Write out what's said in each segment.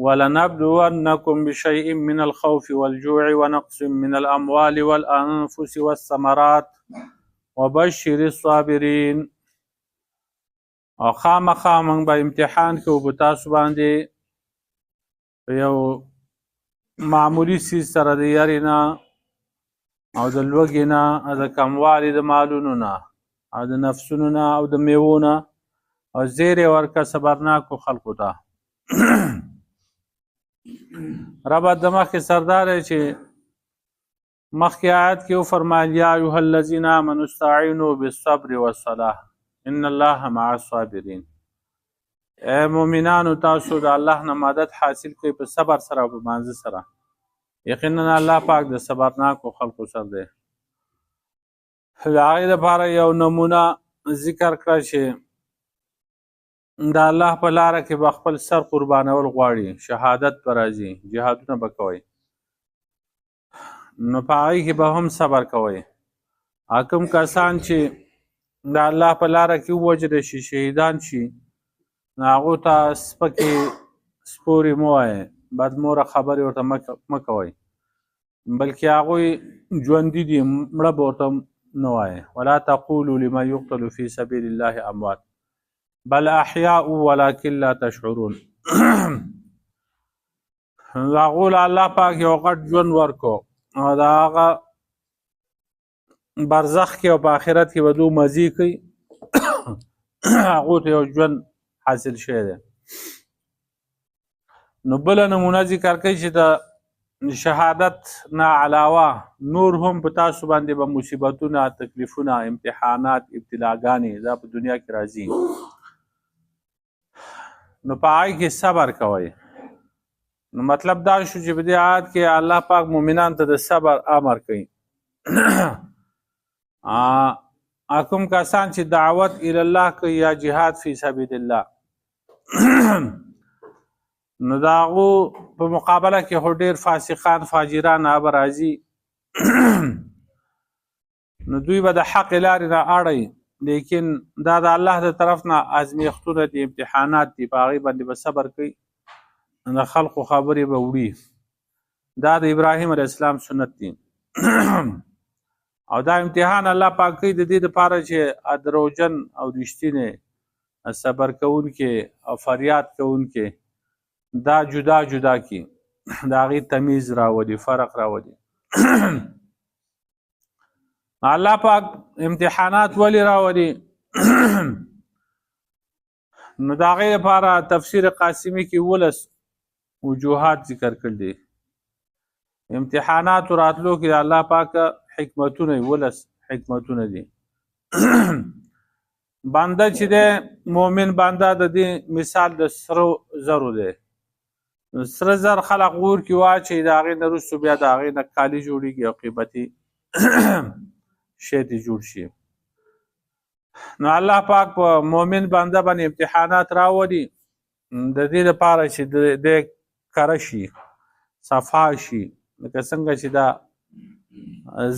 ولنبلونكم بشيء من الخوف والجوع ونقص من الأموال والأنفس والثمرات وبشر الصابرين. او خامخا موږ به امتحان کوو په تاسو باندې یو معمولی څیز سره د یارې نه او د لوږې نه او د کموالي د مالونو نه او د نفسونو نه او د میوو نه او زیری ورکه صبرناکو خلقو ته. رب د مخکې سردار چې مخکې آیت کې وفرمایل یا ایها الذین آمنوا استعینوا بالصبر والصلاة ان الله مع الصابرین. اے مؤمنانو تاسو د الله نه مدد حاصل کوئ په صبر سره او په مانځه سره، یقینا الله پاک د صبرناکو خلقو سره دی. د هغې دپاره یو نمونه ذکر کړه چې د الله په لاره کې به خپل سر قربانول غواړي، شهادت به راځي، جهادونه به کوئ، نو په هغې کې به هم صبر کوئ. کوم کسان چې د الله په لاره کې ووژل شي، شهیدان شي، نو هغو ته سپکې سپورې مه وایئ، بدموره خبرې ورته مه کوئ، بلکې هغوی ژوندي دي، مړه به ورته نه وایئ. ولا تقولوا لمن یقتل فی سبیل الله اموات بل احیاء ولکن لا تشعرون. هغو له الله پاک یو غټ ژوند ورکو او د هغه برزخ کې او په آخرت کې به دوی مزې کوي، هغو ته یو ژوند حاصل شوی دی. نو بله نمونه ذکر کوي چې د شهادت نه علاوه نور هم په تاسو باندې به مصیبتونه، تکلیفونه، امتحانات، ابتلاګانې دا په دنیا کې راځي، نو په هغې کې صبر کوئ. نو مطلب دا شو چې په دې آیت کې الله پاک مؤمنانو ته د صبر امر کوي. کوم کسان چې دعوت الی الله کوي یا جهاد فی سبیل الله، نو د هغو په مقابله کې خو ډېر فاسقان فاجران به راځي، نو دوی به د حق لارې نه اړوي، لیکن دا د الله د طرف نه ازمیښتونه دي، امتحانات دي، په هغې باندې به صبر کوي، د خلقو خبرې به وړي. دا د ابراهیم علیه السلام سنت دي. او دا امتحان الله پاک کوي د دې دپاره چې دروغجن او رښتینی صبر کوونکي او فریاد کوونکي دا جدا جدا کی، د هغې تمیز راولي، فرق راولي. الله پاک امتحانات ولې راولي؟ نو د هغې لپاره تفسیر قاسمي کې 11 وجوهات ذکر کړل دي. امتحانات راتلو کې د الله پاک حکمتونه 11 حکمتونه دي. بنده چې دی مؤمن بنده د دې مثال د سرو زرو دی. سره زر خلق غور کې واچوي، د هغې نه وروسته بیا د هغې نه کالي جوړېږي او قیمتي شی ترې جوړ شي. نو الله پاک په مؤمن بنده باندې امتحانات راولي د دې لپاره چې دی کره شي، صفا شي، لکه څنګه چې دا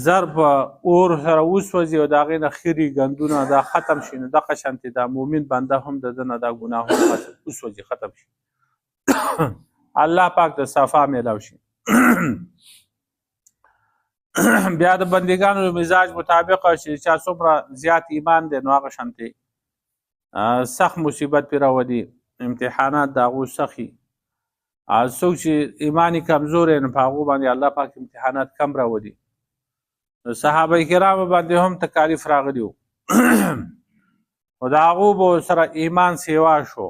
زر په اور سره وسوځي او د هغې نه خیري ګندونه دا ختم شي، نو دغه شانتې دا مؤمن بنده هم د ده نه دا ګناهونه وسوځي، ختم شي، الله پاک د صفا میلاو شي. بیا د بندګانو مزاج مطابق چې چا څومره زیات ایمان دی نو هغه شانتې سخت مصیبت پرې راولي، امتحانات د هغو سخي. څوک چې ایمان یې کمزوری نو په هغو باندې الله پاک امتحانات کم راولي. صحابه کرامو باندې هم تکالیف راغلي وو، خو د هغو به سره ایمان سیوا شو.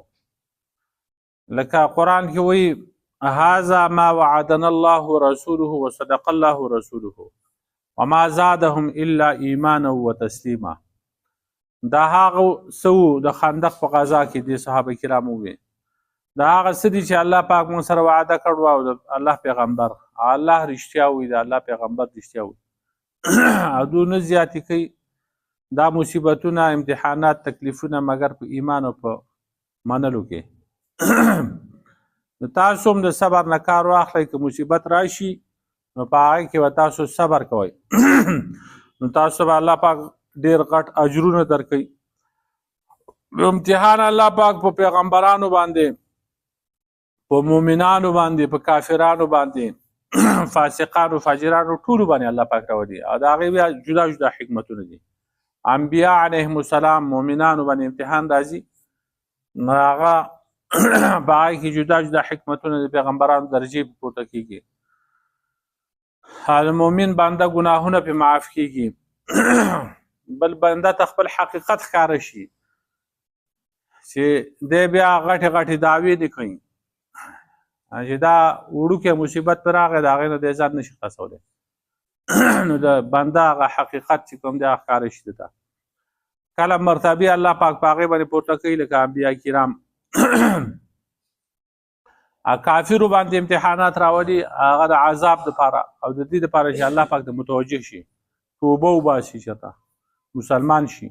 لکه قرآن کې وایي هذا ما وعدنا الله ورسوله وصدق الله ورسوله وما زادهم الا ایمانا وتسلیما. دا هغه څه وو د خندق په غزا کې د صحابه کرامو وویل، دا هغه څه دي چې الله پاک موږ سره وعده کړو او د الله پیغمبر الله رښتیا وایي، د الله پیغمبر رښتیا وایي، او دوی نه زیاتې کوي دا مصیبتونه، امتحانات، تکلیفونه مګر په ایمان او په منلو کې. نو تاسو هم د صبر نه کار واخلئ، که مصیبت راشي نو په هغې کې به تاسو صبر کوئ، نو تاسو به الله پاک ډېر غټ اجرونه درکوي. امتحان الله پاک په پیغمبرانو باندې په مؤمنانو باندې په کافرانو باندې فاسقانو فاجرانو ټولو باندې الله پاک راولي او د هغې بیا جدا جدا حکمتونه دي. انبیا علیهم السلام مؤمنانو باندې امتحان راځي نو هغه په هغې کې جدا جدا حکمتونه د پیغمبرانو درجې په پورته کېږي. د مؤمن بنده ګناهونه پې معاف کېږي. بل بنده ته خپل حقیقت ښکاره شي چې دی بیا غټې غټې دعوې دې کوي چې دا وړوکی مصیبت پرې راغی د هغې نه دی ځان نشي خلاصولی نو د بنده هغه حقیقت چې کوم دی هغه ښکاره شي ده. کله مرتبې الله پاک په هغې باندې پورته کوي لکه انبیا کرام کافرو باندې امتحانات راولي هغه د عذاب دپاره او د دې دپاره چې الله پاک د متوجه شي توبه وباسي چې مسلمان شي.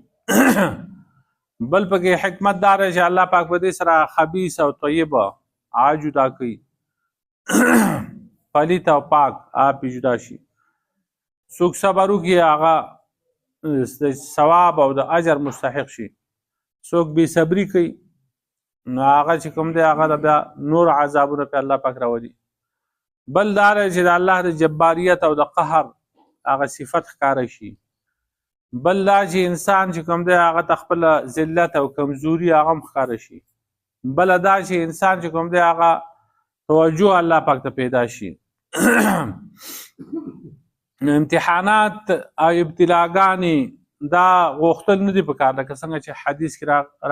بل پکې حکمت دا دی چې الله پاک په دې سره خبیث او طیبه جدا کوي پلیت او پاک آپ جدا شي. څوک صبر وکړي هغه د ثواب او د اجر مستحق شي. څوک بې صبري کوي نو هغه چې کوم دی هغه د بیا نور عذابونه پې الله پاک راولي. بل دا دی چې د الله د جباریت او د قهر هغه صفت ښکاره شي. بل دا چې انسان چې کوم دی هغه ته خپله ذلت او کمزوري هغه هم ښکاره شي. بله دا چې انسان چې کوم دی هغه توجه الله پاک ته پیدا شي. نو امتحانات او ابتلاګانې دا غوښتل نه دي پکار لکه څنګه چې حدیث کې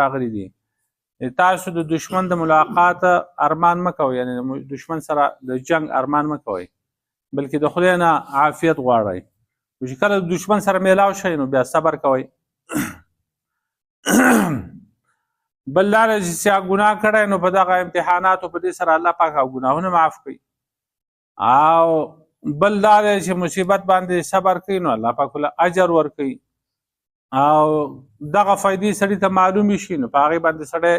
راغلي دي. تاسو د دشمن د ملاقات ارمان مه کوئ یعنې دشمن سره د جنگ ارمان مه کوئ بلکې د خدای نه عافیت غواړئ. چې کله د دشمن سره میلاو شئ نو بیا صبر کوئ. بل دا دی چې چا ګناه کړی نو په دغه امتحاناتو په دې سره الله پاک او ګناهونه معاف کوي. او بل دا دی چې مصیبت باندې صبر کوي نو الله پاک له اجر ورکوي او دغه فایدې سړي ته معلومې شي نو په هغې باندې سړی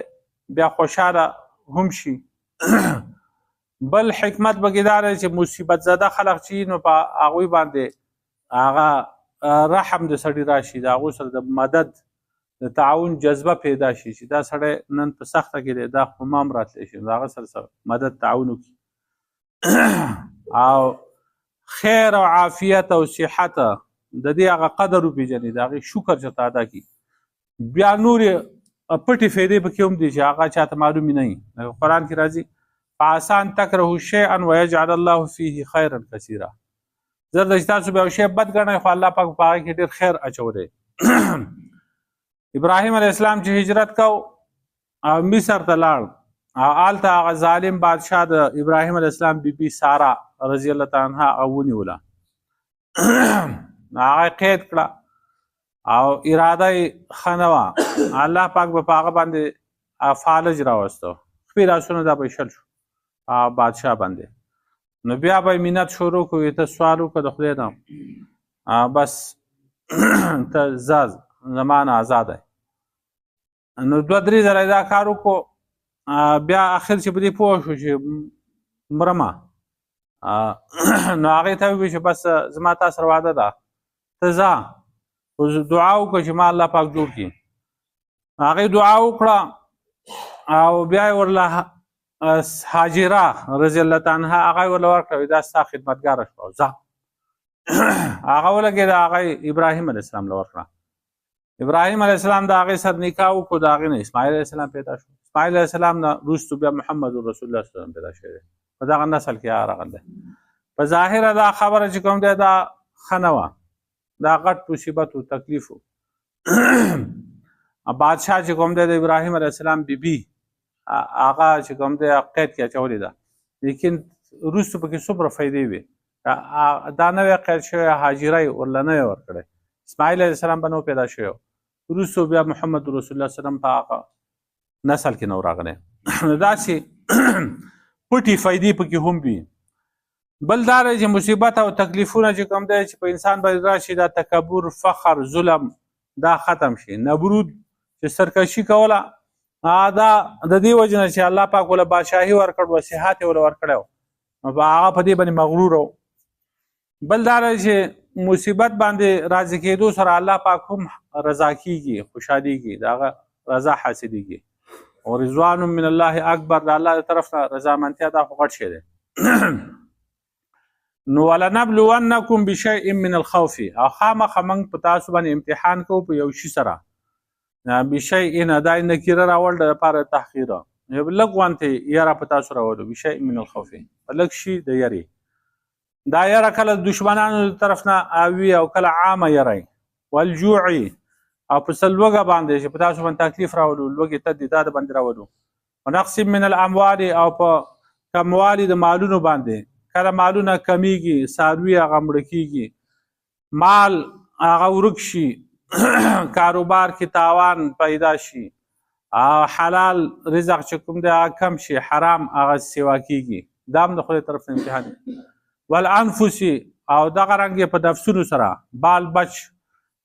بیا خوشحاله هم شي. بل حکمت پکې دا دی چې مصیبت زده خلق چې نو په هغوی باندې هغه رحم د سړي راشي د هغو سره د مدد د تعاون جذبه پیدا شي چې دا سړی نن په سخته کې دی دا خو ما هم راتلی شي نو هغه سره مدد تعاون وکړي او خیر او عافیت او صحت د دې هغه قدر وپېژني د هغې شکر چېرته ادا کړي. بیا نورې پټې فایدې پکې هم دي چې هغه چاته معلومې نه وي. لکه قرآن کې راځي فعسان تکرهوا شیئا ویجعل الله فیه خیرا کثیرا. زر ده چې تاسو به یو شی بد ګڼئ خو الله پاک په هغې کې ډېر خیر اچولی. ابراهیم علیه السلام چې هجرت کو او مصر ته لاړ او هلته هغه ظالم بادشاه د ابراهیم علیه السلام بیبي ساره رضی الله تعالی عنها هغه ونیوله هغه قید کړه او اراده یې ښه نه وه. الله پاک به په هغه باندې فالج راوسته خپې لاسونه دا به شل شو بادشاه باندې. نو بیا به یې منت شروع کړو ته سوال وکړه د خدای نه بس ته ځه زمان آزاد ہے. نو 2-3 ځله دا کار وکړو بیا اخر چې په دې پوه شو چې مرمه نو هغې ته وویل چې بس زما تا سره واده ده ته ځه خو دعا وکړه چې ما الله پاک جوړ کړي. هغې دعا وکړه او بیا یې ورله هاجره رضی الله تعالی عنها هغه یې ورله ورکړه دا ستا خدمتګاره شوه ځه هغه ولګېده هغه ابراهیم علیه السلام له ورکړه. ابراهیم علیه السلام د هغې سره نکاح وکړو د هغې نه اسماعیل علیه السلام پیدا شو. اسماعیل علیه السلام نه وروستو بیا محمد رسول الله صلی الله علیه وسلم پیدا شوی دی په دغه نسل کې راغلی دی. په ظاهره دا خبره چې کوم دی دا ښه نه وه دا غټ مصیبت و تکلیف و. بادشاه چې کوم دی د ابراهیم علیه السلام بیبي هغه چې کوم دی قید کې اچولې ده لیکن وروستو پکې څومره فایدې وې دا نوی قید شوی هاجره یې ورله نه یې ورکړی. اسماعیل علیه السلام به نو پیدا شوی وروستو بیا محمد رسول الله صلی الله علیه وسلم په هغه نسل کې نو راغلی. داسې پټې فایدې پکې هم وي. بل دا دی چې مصیبت او تکلیفونه چې کوم دی چې په انسان باندې راشي دا تکبر فخر ظلم دا ختم شي. نبرود چې سرکشي کوله دا د دې وجې نه چې الله پاک ورله بادشاهي ورکړ وصحت یې ورله ورکړی نو هغه په دې باندې مغرور و. بل دا دی چې مصیبت باندې راضي کېدو سره الله پاک هم رضا کېږي خوشحالېږي د هغه رضا حاصلېږي. ورضوان من الله اکبر، د الله طرف نه رضامندتیا دا خو غټ شی دی. نو ولنبلونکم بشیء من الخوف، او خامخا موږ په تاسو باندې امتحان کوو په یو شي سره. بشیء دا نکیره راوړل د لپاره تحقیر، یو لږ غوانتې یره په تاسو راوړو. بشیء من الخوف، په لږ شي د یرې. دا یره کله دشمنانو طرف نه اوي او کله عامه یری. والجوع، او په لوږه باندې چې په تاسو باندې تکلیف راوړو، لوږې تدیداد باندې راوړو. ونقص من الاموال، او په کموالي د مالونو باندې، کله مالونه کمیږي، څاروي هغه مړه کیږي، مال هغه ورک شي، کاروبار کې تاوان پیدا شي، حلال رزق چې کوم دی هغه کم شي، حرام هغه سیوا کیږي. دا هم د خدای طرف نه امتحان دی. والانفس، او دغه رنګ په نفسونو سره، بال بچ،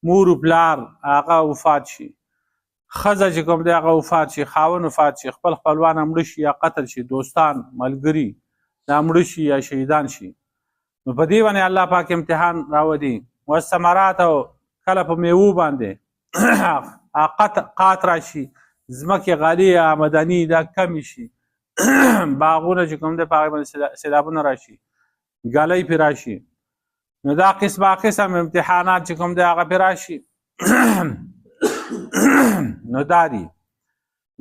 مور و پلار هغه وفات شي، ښځه چې کوم دی هغه وفات شي، خاوند وفات شي، خپل خپلوان مړه شي یا قتل شي، دوستان ملګري دا مړه شي یا شهیدان شي. نو په دې باندې الله پاک امتحان راوړي. والثمرات، او کله په میوو باندې قات راشي، ځمکې غالي آمدني دا کم شي، باغونه چې کوم دی په هغې باندې سیلابونه راشي، ږلۍ پرې راشي. نو دا قسمه قسم امتحانات چې کوم دی هغه پرې راشي. نو دا دي.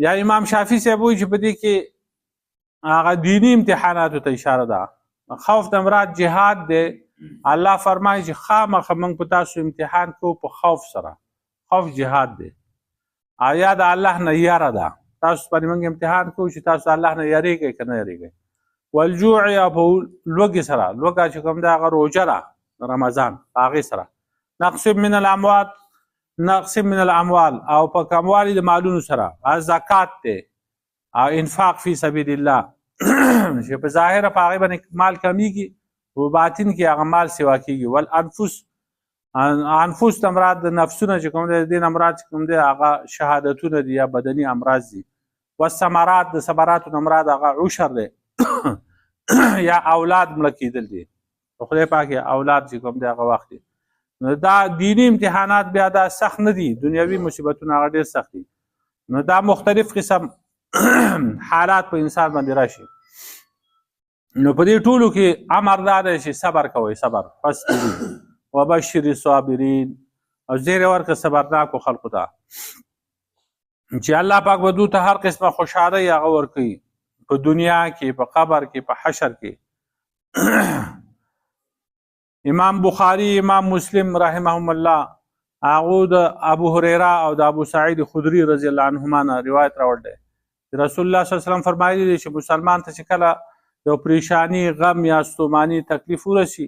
یا امام شافعي صاحب وایي چې په دې کې هغه دینی امتحاناتو ته اشاره ده. خوف د مراد جهاد دی. الله فرمایي چې خامخا موږ په تاسو امتحان کوو په خوف سره. خوف جهاد دی. آیا د الله نه یاره ده، تاسو باندې موږ امتحان کوو چې تاسو الله نه یریږئ که نه یریږئ. والجوع، یا په لوږې سره، لوږه چې کوم دی هغه روژه ده رمضان، په هغې سره. نقص من الاموال، نقص من الاموال، او په کموالي د مالونو سره، زکات دی او انفاق فی سبیل الله، چې په ظاهره په هغې باندې مال کمیږي، په باطن کې هغه مال سیوا کیږي. والانفس، انفس د مراد د نفسونه چې کوم دی، د دې نه مراد چې کوم دی هغه شهادتونه دي یا بدني امراض دي. والثمرات، د ثمراتو نه مراد هغه عشر دی یا اولاد مړه کېدل دي. خدای پاک اولاد چې کوم دی هغه واخلي. نو دا دینی امتحانات بیا دا سخت نه دي، دنیوي مصیبتونه هغه ډېر سخت دي. نو دا مختلف قسم حالات په انسان باندې راشي. نو په دې ټولو کې امر دا دی چې صبر کوئ، صبر فاصبروا وبشر الصابرین، او زیر ورکړه صبرناکو خلقو ته چې الله پاک به دوی ته هر قسمه خوشحالۍ هغه ورکوي، په دنیا کې، په قبر کې، په حشر کې. امام بخاری، امام مسلم رحمهم الله، هغه د ابو هریره او د ابو سعید خدری رضی الله عنهما نه روایت راوړل دی. رسول الله صلی الله علیه وسلم فرمایلی دی چې مسلمان ته چې کله یو پریشانی، غم یا ستوماني، تکلیف ورسي،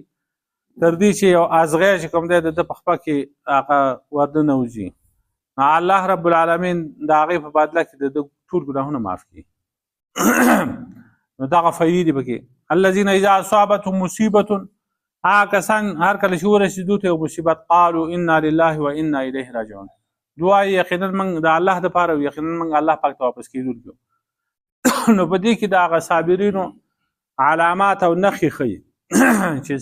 تر دې چې یو ازغی چې کوم دی د په خپه کې هغه ورننه وځي، الله رب العالمین د هغې په بدله کې د ټول ګناهونه معاف کړي. نو دغه فایدې دي پکې. الذین اذا اصابتهم مصیبة، هغه کسان هر کله چې ورسېدو ته یو مصیبت، قالوا انا لله و انا الیه راجعون، دعا یقینا موږ د الله دپاره او یقینا موږ الله پاک ته واپس کېدونکي یو. نو په دې کې د هغه صابرینو علامات او نښې ښیي چې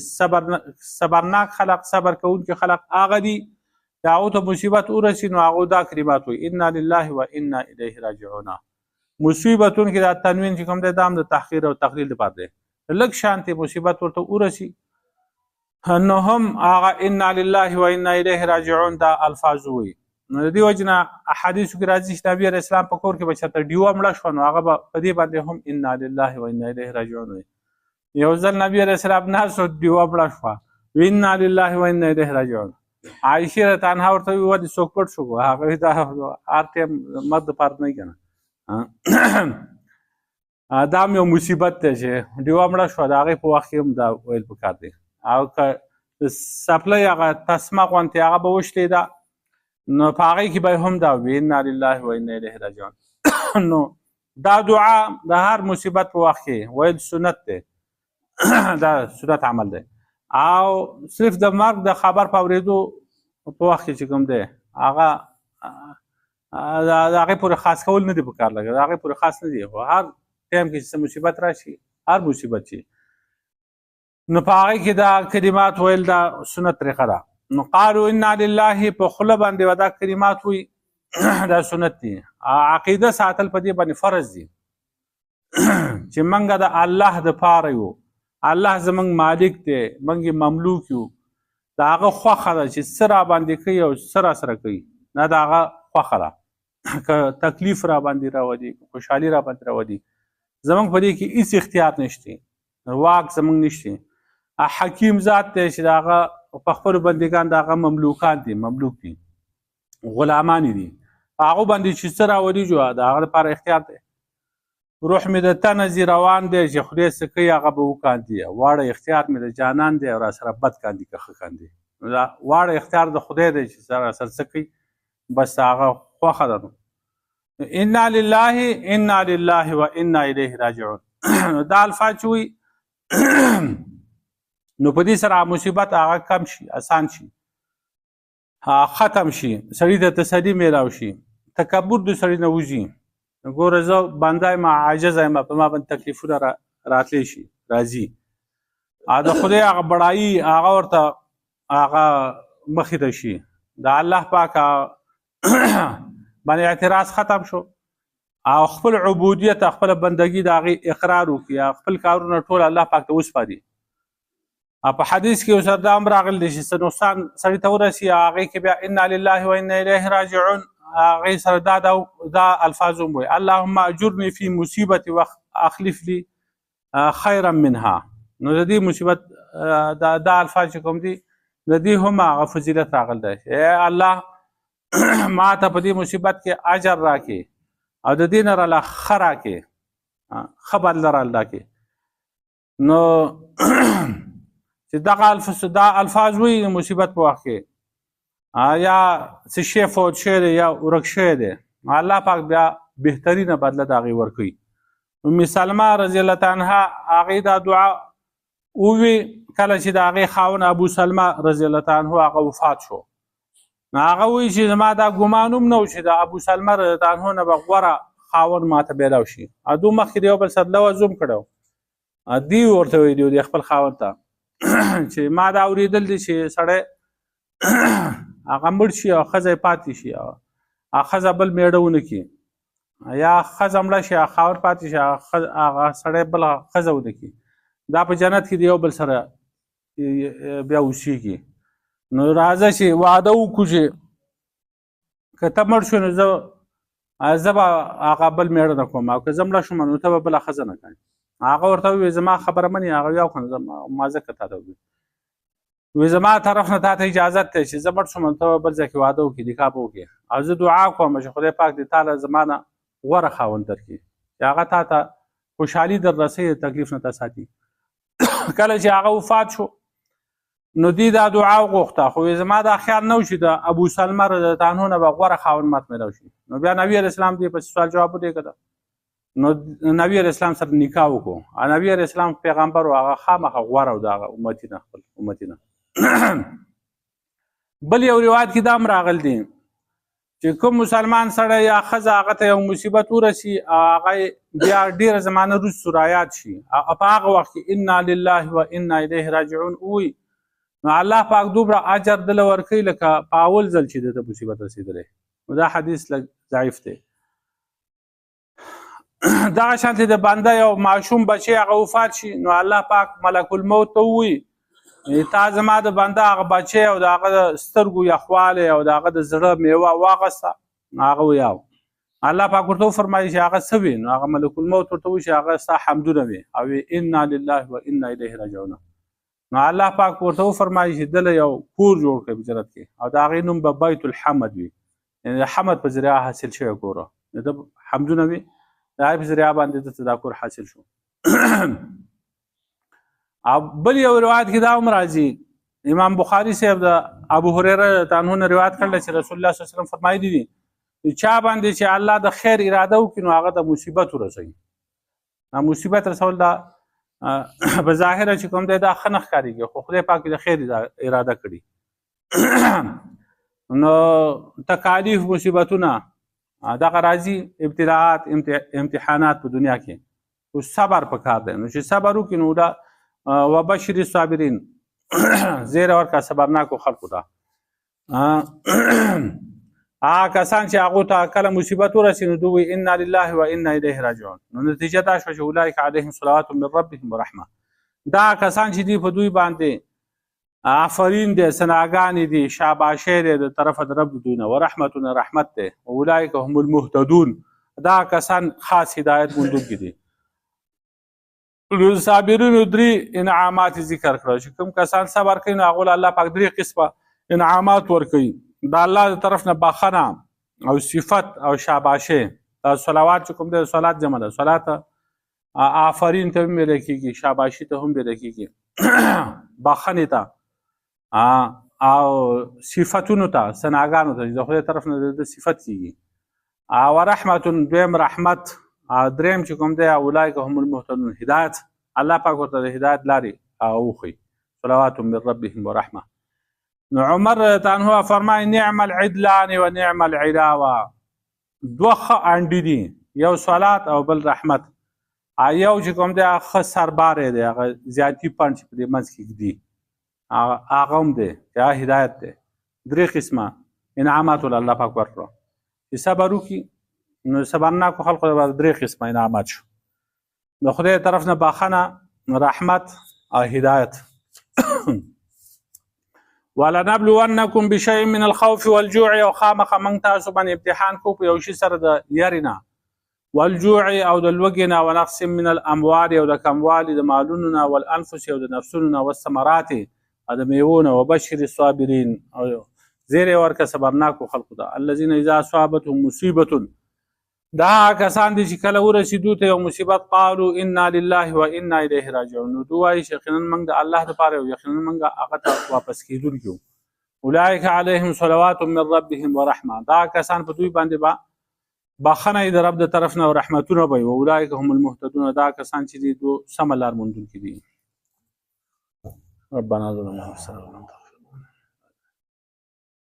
صبرناک خلق، صبر کوونکي خلق هغه دي چې هغو ته مصیبت ورسي، نو هغو دا کلمات وایي انا لله و انا الیه راجعون. مصیبتون کې دا تنوین چې کوم دی دا هم د تحقیر او تقلیل لپاره دی. لږ شانتې مصیبت ورته ورسي، نو هم هغه انا لله و انا الیه راجعون دا الفاظ وایي. نو د دې وجې نه احادیثو کې راځي چې نبي علیه السلام په کور کې به چېرته ډیوه مړه شوه، نو هغه به په دې باندې هم انا لله و انا الیه راجعون وایي. یو ځل نبي علیه السلام ناست و ډیوه مړه شوه، انا لله و انا الیه راجعون. عایشې رضی الله عنها ورته وویل ولې څوک پټ شو؟ هغه وایي دا هر ټایم مرګ دپاره نه که نه، دا هم یو مصیبت دی چې ډیوه مړه شوه، د هغې په وخت کې هم دا ویل پکار دی. او که د څپلۍ هغه تسمه غوندې هغه به وشلېده، نو په هغې کې به هم دا وي انا لله و انا الیه راجعون. نو دا دعا د هر مصیبت په وخت کې ویل سنت دی، دا سنت عمل دی. او صرف د مرګ د خبر په اورېدو په وخت کې چې کوم دی هغه د هغې پورې خاص کول نه دي په کار لګي، د هغې پورې خاص نه دي، خو هر ټایم کې چې مصیبت راشي، هر مصیبت چې، نو په هغې کې دا کلمات ویل دا سنت طریقه ده. نو قالو انا لله، په خوله باندې به دا کلمات وي دا سنت دي. عقیده ساتل په دې باندې فرض دي چې منګه د الله د پاره یو، الله زمونږ مالک دی، منګ مملوک یو، د هغه خوښه ده چې څه را باندې کوي او څه راسره کوي، نه د هغه خوښه ده که تکلیف را باندې راولي، خوشحالي را باندې راولي، زمونږ په دې کې هیڅ اختیار نشته، واک زمونږ نشته. حکیم ذات دی چې د هغه په خپلو بندګان د هغه مملوکان دي، مملوک دي، غلامان دي، هغه باندې چې څه راولي جو د هغه لپاره اختیار دی. روح مې د تنه ځي روان دی چې خدای څه کوي هغه به وکاندي، واړه اختیار مې د جانان دی او راسره بد کاندي که ښه کاندي. دا واړه اختیار د خدای دی چې راسره څه کوي، بس هغه خوښه ده. انا لله انا لله و انا الیه راجعون. دا الفاظ چې وي نو په دې سره مصیبت هغه کم شي، آسان شي، ختم شي، سړي ته تسلي میلاو شي، تکبر د سړي نه وځي. ګوره زه بنده یم، عاجز یم، په ما باندې تکلیفونه راتلی شي، راځي، د خدای هغه بړایي هغه ورته هغه مخې ته شي، د الله پاک باندې اعتراض ختم شو او خپل عبودیت خپل بندګي د هغې اقرار وکړي، خپل کارونه ټول الله پاک ته وسپاري. په حدیث کې اوس دا هم راغلی دی چې څه نقصان سړي ته ورسي هغې کې بیا انا لله و انا الیه راجعون، هغې سره دا الفاظ هم وایي اللهم اجرني فی مصیبتي واخلف لي خیرا منها. نو د دې مصیبت دا الفاظ چې کوم دي د دې هم هغه فضیلت راغلی دی، ای الله ما ته په دې مصیبت کې اجر راکړي او د دې نه راله ښه راکړي، ښه بدله راله راکړي. نو چې دا الفاظ وایي د مصیبت په وخت کې یا څه شی فوت شوی دی یا ورک شوی دی، الله پاک بیا بهترینه بدله د هغې ورکوي. ام سلمه رضی الله تعالی عنها هغې دا دعا ووي کله چې د هغې خاوند ابو سلمه رضی الله تعالی عنه هغه وفات شو. نو هغه وایي چې زما دا ګمان هم نه و چې د ابو سلمه رضی الله تعالی عنه نه به غوره خاوند ماته پیدا شي. دو مخکې د یو بل سره لوظ هم کړی، دی ورته ویلي د خپل خاوند ته چې ما دا اورېدل دي چې سړی هغه مړ شي او ښځه یې پاتې شي او ښځه بل میړه ونه کړي، یا ښځه مړه شي خاوند پاتې شي هغه سړی بله ښځه ونه کړي، دا په جنت کې د یو بل سره بیا اوسېږي. نو راځه چې وعده وکړو چې که ته مړ شو نو زه به هغه بل میړه نه کوم او که زه مړه شوم نو ته به بله ښځه نه کوې. هغه ورته وویل زما خبره منې؟ هغه یو کنه ما ځکه تا ته وویل، وی زما طرف نه تا ته اجازت دی چې زه مړ شوم ته به بل ځای کې واده وکړي، نکاح به وکړي، او زه دعا کوم چې خدای پاک دې تا له زما نه غوره خاوند درکړي چې هغه تا ته خوشحالي در رسوي، تکلیف نه تا ساتي. کله چې هغه وفات شو نو دی دا دعا وغوښته، خو زما دا خیال نه و چې د ابو سلمه رضی الله عنه نه به غوره خاوند ماته میلاو شي. نو بیا نبي علیه السلام دې پسې سوال جواب ودرېږه، نو نبي علیه السلام سره نکاح وکړو او نبي علیه السلام پیغمبر و هغه خامخا غوره و د هغه امتي نه، خپل امتي نه. بل یو روایت کې دا هم راغلی دی چې کوم مسلمان سړی یا ښځه هغه ته یو مصیبت ورسي هغه بیا ډېره زمانه وروسته رایاد شي او په هغه وخت کې انا لله و انا الیه راجعون ووایي، نو الله پاک دومره اجر دله ورکوي لکه په اول ځل چې ده ته مصیبت رسېدلی. نو دا حدیث لږ ضعیف دی. دغه شانتې د بنده یو معشوم بچی هغه وفات شي نو الله پاک ملک الموت ته ووایي تا زما د بنده هغه بچی او د هغه د سترګو یخوالی او د هغه د زړه میوه واغسته، هغه ویاو الله پاک ورته وفرمایي چې هغه څه وي، نو هغه ملک الموت ورته وایي چې هغه ستا حمدونه وي او انا لله و انا الیه راجعون. نو الله پاک ورته وفرمایي چې دله یو کور جوړ کړي په جنت کې او د هغې نوم به بیت الحمد وي، یعنې د حمد په ذریعه حاصل شوی کوره، د حمدونه وي د هغې په ذریعه باندې دته دا کور حاصل شو. او بل یو روایت کې دا هم راځي، امام بخاري صاحب د ابو هريره عنه نه روایت کړل چې رسول الله صلی الله علیه وسلم فرمایلی دي چا باندې چې الله د خیر اراده وکړي نو هغه د مصیبت ورسوي. مصیبت رسول دا په ظاهره چې کوم دی دا ښه نه ښکارېږي، خو خدای پاک د خیر اراده کړي. نو تکالیف مصیبتونه دغه راځي، ابتلاعات امتحانات په دنیا کې، او صبر پکار دی. نو چې صبر وکړي نو دا وبشر الصابرین زیر ورکړه صبرناکو خلقو ته. هغه کسان چې هغو ته کله مصیبت ورسي نو دوی انا لله و انا الیه راجعون. نو نتیجه دا شوه چې اولئک علیهم صلوات من ربهم ورحمه. دا کسان چې دي په دوی باندې آفرین دی، ثناګانې دي، شاباشی دی د طرفه د رب دوی نه، ورحمتونه رحمت دی. اولئک هم المهتدون، دا کسان خاص هدایت موندونکي دي. صابرینو 3 انعامات ذکر کړل چې کوم کسان صبر کوي نو هغو له الله پاک 3 قسمه انعامات ورکوي. د الله د طرف نه بخښنه او صفت او شاباشی. دا صلوات چې کوم دی صلات جمع ده، صلات آفرین ته هم ویلی کېږي، شاباشي ته هم ویلی کېږي، بخښنې ته او صفتونو ته، ثناګانو ته چې د خدای طرف نه د صفت کېږي. او رحمتون دویم رحمت. دریم چې کوم دی اولئک هم المهتدون، هدایت الله پاک ورته د هدایت لارې وښي. صلوات من ربهم ورحمه. نو عمر رضی الله عنه فرمایي نعم العدلان و نعم العلاوه. 2 ښه انډي دي، یو صلات او بل رحمت. یو چې کوم دی ښه سربار دی، هغه زیاتي پنډ چې په دې منځ کې ږدي هغه هم دی، یا هدایت دی. 3 قسمه انعامات الله پاک ورکړو. چې صبر وکړي نو صبرناکو خلقو لپاره 3 قسمه انعامات شو. د خدای طرف نه بخښنه، رحمت او هدایت. ولنبلونکم بشیء من الخوف والجوع. او خامخا موږ تاسو باندې امتحان کوو په یو شي سره د یارې نه، والجوع او د لوږې نه، ونقص من الاموال او د کموالي د مالونو نه، والانفس او د نفسونو نه، والثمرات او د میوو نه، وبشر الصابرین. او زیری ورکه صبرناکو خلقو ته. الذین اذا اصابتهم مصیبة، دا کسان دي چې کله ورسېدو ته یو مصیبت قالوا انا لله و انا الیه راجعون. نو دوی وایي چې یقینا موږ د الله دپاره یو، یقینا موږ هغه ته واپس کېدونکي یو. اولئک علیهم صلوات من ربهم ورحمه. دا کسان په دوی باندې به بخښنه د رب د طرف نه او رحمتونه به وي. اولئک هم المهتدون، دا کسان چې دي دو سمه لار موندونکي دي. ربنا ظلمنا انفسنا